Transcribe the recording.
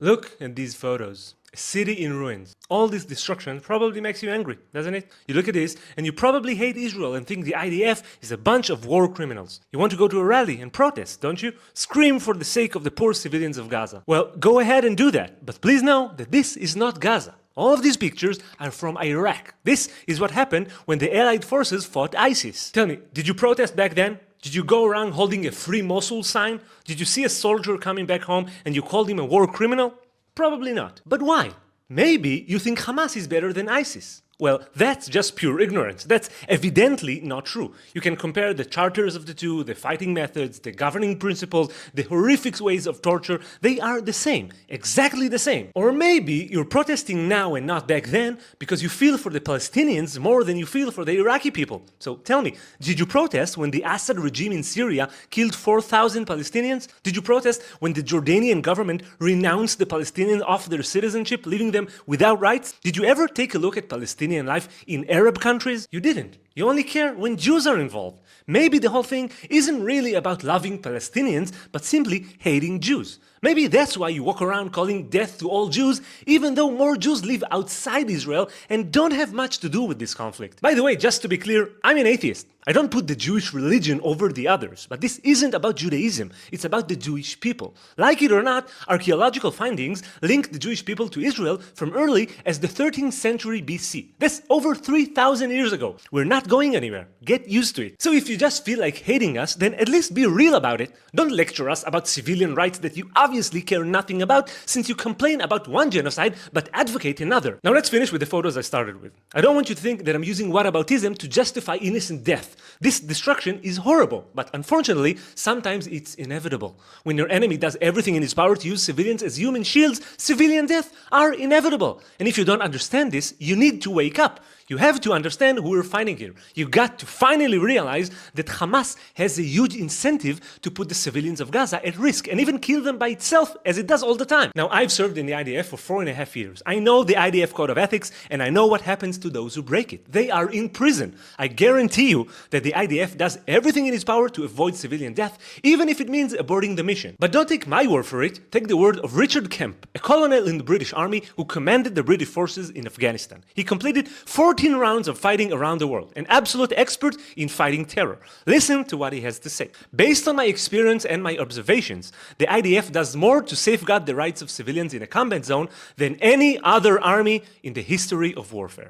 Look at these photos. A city in ruins. All this destruction probably makes you angry, doesn't it? You look at this and you probably hate Israel and think the IDF is a bunch of war criminals. You want to go to a rally and protest, don't you? Scream for the sake of the poor civilians of Gaza. Well, go ahead and do that, but please know that this is not Gaza. All of these pictures are from Iraq. This is what happened when the Allied forces fought ISIS. Tell me, did you protest back then? Did you go around holding a Free Mosul sign? Did you see a soldier coming back home and you called him a war criminal? Probably not. But why? Maybe you think Hamas is better than ISIS. Well, that's just pure ignorance. That's evidently not true. You can compare the charters of the two, the fighting methods, the governing principles, the horrific ways of torture. They are the same, exactly the same. Or maybe you're protesting now and not back then because you feel for the Palestinians more than you feel for the Iraqi people. So tell me, did you protest when the Assad regime in Syria killed 4,000 Palestinians? Did you protest when the Jordanian government renounced the Palestinians off their citizenship, leaving them without rights? Did you ever take a look at Palestinian life in Arab countries? You didn't. You only care when Jews are involved. Maybe the whole thing isn't really about loving Palestinians, but simply hating Jews. Maybe that's why you walk around calling death to all Jews, even though more Jews live outside Israel and don't have much to do with this conflict. By the way, just to be clear, I'm an atheist. I don't put the Jewish religion over the others, but this isn't about Judaism, it's about the Jewish people. Like it or not, archaeological findings link the Jewish people to Israel from early as the 13th century BC. That's over 3,000 years ago. We're not going anywhere. Get used to it. So if you just feel like hating us, then at least be real about it. Don't lecture us about civilian rights that you obviously care nothing about, since you complain about one genocide but advocate another. Now let's finish with the photos I started with. I don't want you to think that I'm using whataboutism to justify innocent death. This destruction is horrible, but unfortunately, sometimes it's inevitable. When your enemy does everything in his power to use civilians as human shields, civilian deaths are inevitable. And if you don't understand this, you need to wake up. You have to understand who we're fighting here. You got to finally realize that Hamas has a huge incentive to put the civilians of Gaza at risk and even kill them by itself, as it does all the time. Now, I've served in the IDF for 4.5 years. I know the IDF code of ethics, and I know what happens to those who break it. They are in prison. I guarantee you that the IDF does everything in its power to avoid civilian death, even if it means aborting the mission. But don't take my word for it. Take the word of Richard Kemp, a colonel in the British Army who commanded the British forces in Afghanistan. He completed 14 rounds of fighting around the world, an absolute expert in fighting terror. Listen to what he has to say. Based on my experience and my observations, the IDF does more to safeguard the rights of civilians in a combat zone than any other army in the history of warfare.